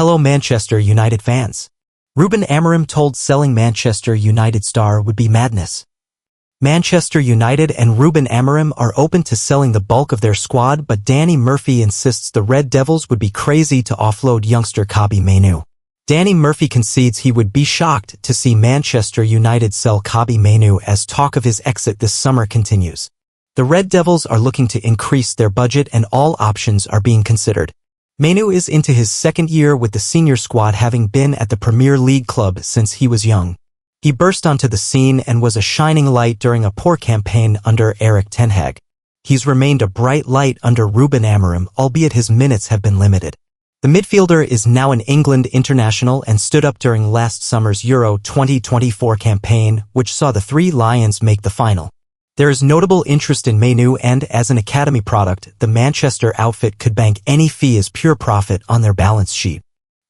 Hello Manchester United fans. Ruben Amorim told selling Manchester United star would be madness. Manchester United and Ruben Amorim are open to selling the bulk of their squad, but Danny Murphy insists the Red Devils would be crazy to offload youngster Kobbie Mainoo. Danny Murphy concedes he would be shocked to see Manchester United sell Kobbie Mainoo as talk of his exit this summer continues. The Red Devils are looking to increase their budget and all options are being considered. Mainoo is into his second year with the senior squad, having been at the Premier League club since he was young. He burst onto the scene and was a shining light during a poor campaign under Erik ten Hag. He's remained a bright light under Ruben Amorim, albeit his minutes have been limited. The midfielder is now an England international and stood up during last summer's Euro 2024 campaign, which saw the Three Lions make the final. There is notable interest in Mainoo, and as an academy product, the Manchester outfit could bank any fee as pure profit on their balance sheet.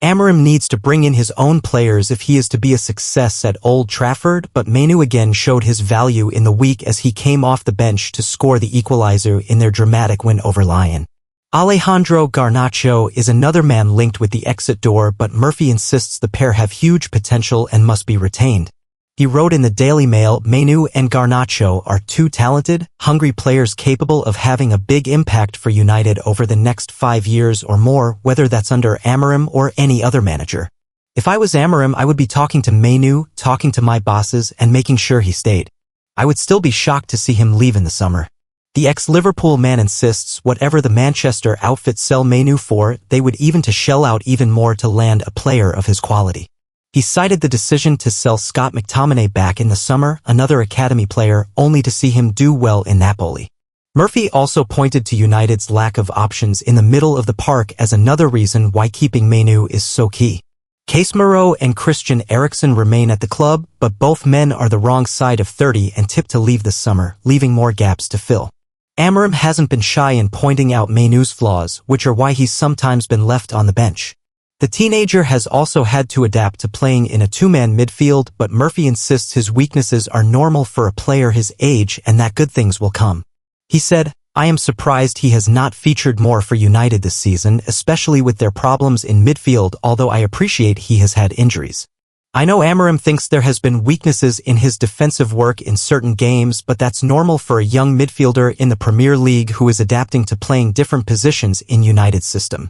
Amorim needs to bring in his own players if he is to be a success at Old Trafford, but Mainoo again showed his value in the week as he came off the bench to score the equalizer in their dramatic win over Lyon. Alejandro Garnacho is another man linked with the exit door, but Murphy insists the pair have huge potential and must be retained. He wrote in the Daily Mail, "Mainoo and Garnacho are two talented, hungry players capable of having a big impact for United over the next 5 years or more, whether that's under Amorim or any other manager. If I was Amorim, I would be talking to Mainoo, talking to my bosses, and making sure he stayed. I would still be shocked to see him leave in the summer." The ex-Liverpool man insists whatever the Manchester outfit sell Mainoo for, they would even to shell out even more to land a player of his quality. He cited the decision to sell Scott McTominay back in the summer, another academy player, only to see him do well in Napoli. Murphy also pointed to United's lack of options in the middle of the park as another reason why keeping Mainoo is so key. Casemiro and Christian Eriksen remain at the club, but both men are the wrong side of 30 and tipped to leave this summer, leaving more gaps to fill. Amorim hasn't been shy in pointing out Mainoo's flaws, which are why he's sometimes been left on the bench. The teenager has also had to adapt to playing in a two-man midfield, but Murphy insists his weaknesses are normal for a player his age and that good things will come. He said, "I am surprised he has not featured more for United this season, especially with their problems in midfield, although I appreciate he has had injuries. I know Amorim thinks there has been weaknesses in his defensive work in certain games, but that's normal for a young midfielder in the Premier League who is adapting to playing different positions in United's system."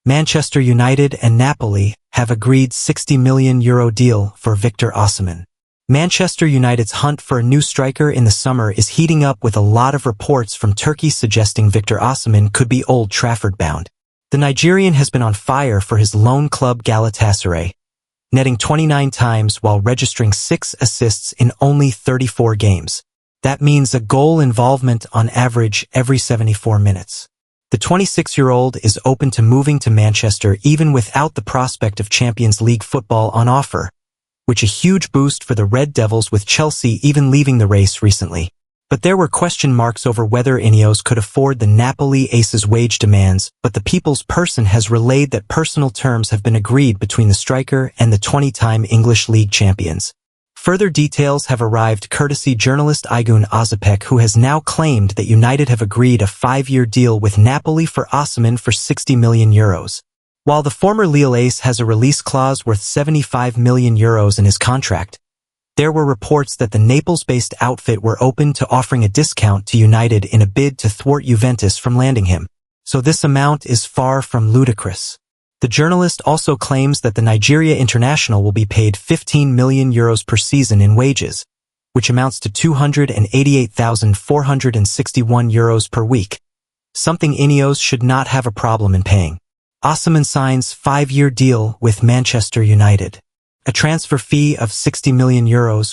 Manchester United and Napoli have agreed €60 million deal for Victor Osimhen. Manchester United's hunt for a new striker in the summer is heating up, with a lot of reports from Turkey suggesting Victor Osimhen could be Old Trafford bound. The Nigerian has been on fire for his lone club Galatasaray, netting 29 times while registering 6 assists in only 34 games. That means a goal involvement on average every 74 minutes. The 26-year-old is open to moving to Manchester even without the prospect of Champions League football on offer, which a huge boost for the Red Devils, with Chelsea even leaving the race recently. But there were question marks over whether Ineos could afford the Napoli ace's wage demands, but the People's Person has relayed that personal terms have been agreed between the striker and the 20-time English League champions. Further details have arrived courtesy journalist Aygun Ozapek, who has now claimed that United have agreed a 5-year deal with Napoli for Osimhen for €60 million. While the former Lille ace has a release clause worth €75 million in his contract, there were reports that the Naples-based outfit were open to offering a discount to United in a bid to thwart Juventus from landing him. So this amount is far from ludicrous. The journalist also claims that the Nigeria international will be paid €15 million per season in wages, which amounts to €288,461 per week, something Ineos should not have a problem in paying. Osimhen signs 5-year deal with Manchester United. A transfer fee of €60 million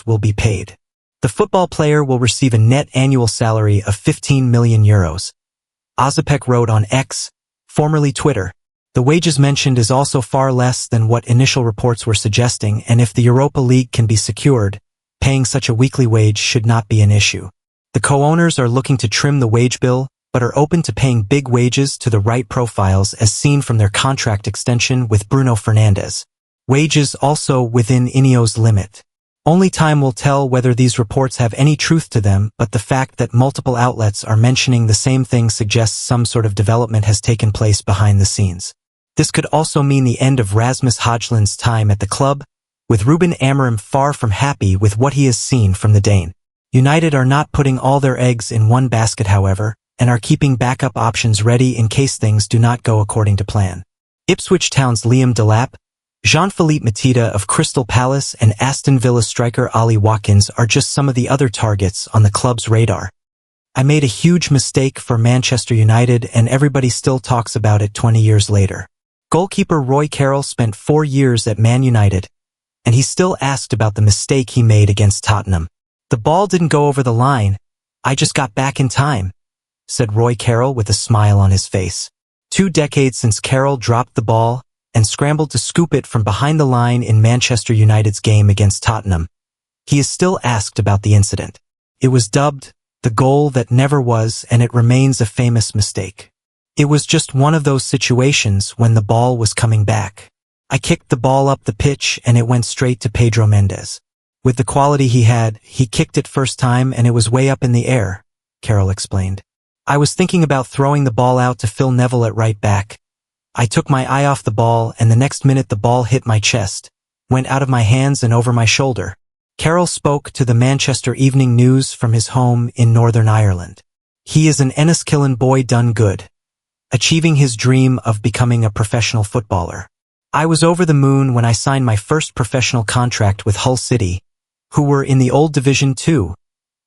will be paid. The football player will receive a net annual salary of €15 million. Ozapek wrote on X, formerly Twitter. The wages mentioned is also far less than what initial reports were suggesting, and if the Europa League can be secured, paying such a weekly wage should not be an issue. The co-owners are looking to trim the wage bill, but are open to paying big wages to the right profiles, as seen from their contract extension with Bruno Fernandes. Wages also within Ineos' limit. Only time will tell whether these reports have any truth to them, but the fact that multiple outlets are mentioning the same thing suggests some sort of development has taken place behind the scenes. This could also mean the end of Rasmus Højlund's time at the club, with Ruben Amorim far from happy with what he has seen from the Dane. United are not putting all their eggs in one basket, however, and are keeping backup options ready in case things do not go according to plan. Ipswich Town's Liam Delap, Jean-Philippe Mateta of Crystal Palace and Aston Villa striker Ollie Watkins are just some of the other targets on the club's radar. I made a huge mistake for Manchester United and everybody still talks about it 20 years later. Goalkeeper Roy Carroll spent 4 years at Man United, and he's still asked about the mistake he made against Tottenham. The ball didn't go over the line. I just got back in time, said Roy Carroll with a smile on his face. 2 decades since Carroll dropped the ball and scrambled to scoop it from behind the line in Manchester United's game against Tottenham. He is still asked about the incident. It was dubbed the goal that never was, and it remains a famous mistake. It was just one of those situations when the ball was coming back. I kicked the ball up the pitch and it went straight to Pedro Mendes. With the quality he had, he kicked it first time and it was way up in the air, Carroll explained. I was thinking about throwing the ball out to Phil Neville at right back. I took my eye off the ball and the next minute the ball hit my chest, went out of my hands and over my shoulder. Carroll spoke to the Manchester Evening News from his home in Northern Ireland. He is an Enniskillen boy done good, achieving his dream of becoming a professional footballer. I was over the moon when I signed my first professional contract with Hull City, who were in the old Division 2,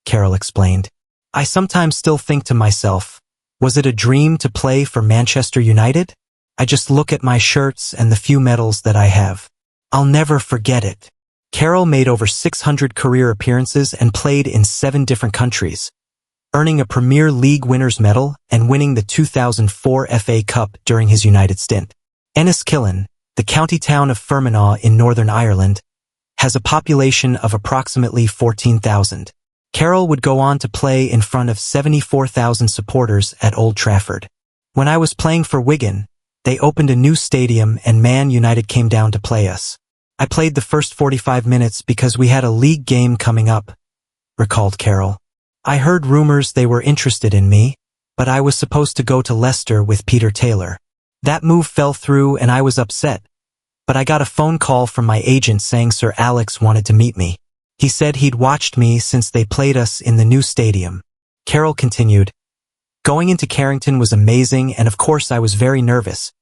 Carroll explained. I sometimes still think to myself, was it a dream to play for Manchester United? I just look at my shirts and the few medals that I have. I'll never forget it. Carroll made over 600 career appearances and played in 7 different countries, earning a Premier League winners' medal and winning the 2004 FA Cup during his United stint. Enniskillen, the county town of Fermanagh in Northern Ireland, has a population of approximately 14,000. Carroll would go on to play in front of 74,000 supporters at Old Trafford. When I was playing for Wigan, they opened a new stadium and Man United came down to play us. I played the first 45 minutes because we had a league game coming up, recalled Carroll. I heard rumors they were interested in me, but I was supposed to go to Leicester with Peter Taylor. That move fell through and I was upset. But I got a phone call from my agent saying Sir Alex wanted to meet me. He said he'd watched me since they played us in the new stadium. Carroll continued, going into Carrington was amazing and of course I was very nervous.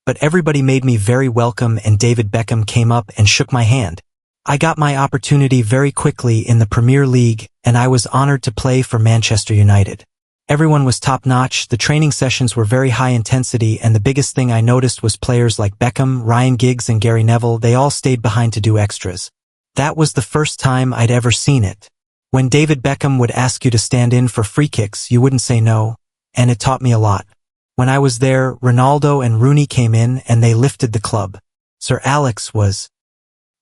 But everybody made me very welcome and David Beckham came up and shook my hand. I got my opportunity very quickly in the Premier League and I was honored to play for Manchester United. Everyone was top-notch, the training sessions were very high intensity and the biggest thing I noticed was players like Beckham, Ryan Giggs and Gary Neville, they all stayed behind to do extras. That was the first time I'd ever seen it. When David Beckham would ask you to stand in for free kicks, you wouldn't say no, and it taught me a lot. When I was there, Ronaldo and Rooney came in and they lifted the club. Sir Alex was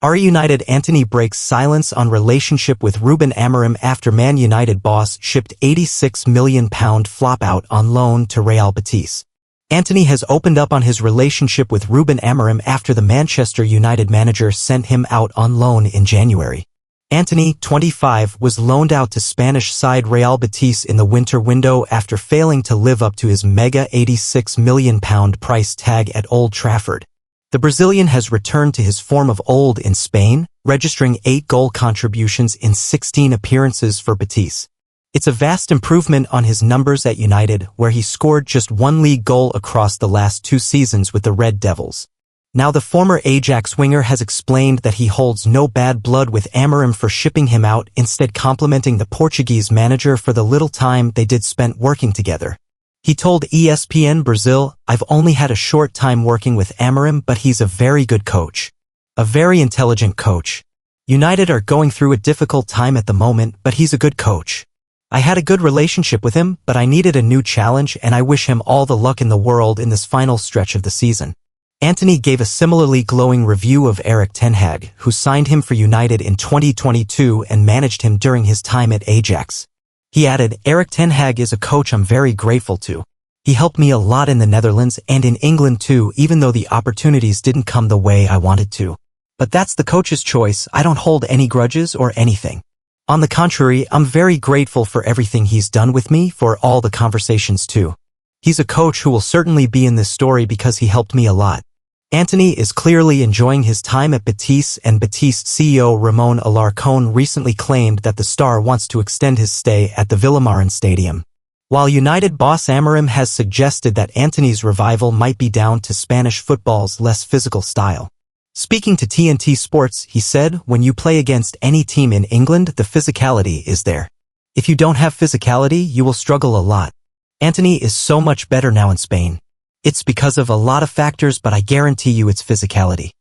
United. Antony breaks silence on relationship with Ruben Amorim after Man United boss shipped £86 million flop out on loan to Real Betis. Antony has opened up on his relationship with Ruben Amorim after the Manchester United manager sent him out on loan in January. Antony, 25, was loaned out to Spanish side Real Betis in the winter window after failing to live up to his mega £86 million price tag at Old Trafford. The Brazilian has returned to his form of old in Spain, registering 8 goal contributions in 16 appearances for Betis. It's a vast improvement on his numbers at United, where he scored just 1 league goal across the last 2 seasons with the Red Devils. Now the former Ajax winger has explained that he holds no bad blood with Amorim for shipping him out, instead complimenting the Portuguese manager for the little time they did spent working together. He told ESPN Brazil, "I've only had a short time working with Amorim, but he's a very good coach. A very intelligent coach. United are going through a difficult time at the moment, but he's a good coach. I had a good relationship with him, but I needed a new challenge and I wish him all the luck in the world in this final stretch of the season." Antony gave a similarly glowing review of Erik ten Hag, who signed him for United in 2022 and managed him during his time at Ajax. He added, "Erik ten Hag is a coach I'm very grateful to. He helped me a lot in the Netherlands and in England too, even though the opportunities didn't come the way I wanted to. But that's the coach's choice. I don't hold any grudges or anything. On the contrary, I'm very grateful for everything he's done with me, for all the conversations too. He's a coach who will certainly be in this story because he helped me a lot." Antony is clearly enjoying his time at Betis, and Betis CEO Ramon Alarcón recently claimed that the star wants to extend his stay at the Villamarín Stadium. While United boss Amorim has suggested that Antony's revival might be down to Spanish football's less physical style. Speaking to TNT Sports, he said, "When you play against any team in England, the physicality is there. If you don't have physicality, you will struggle a lot. Antony is so much better now in Spain. It's because of a lot of factors, but I guarantee you it's physicality."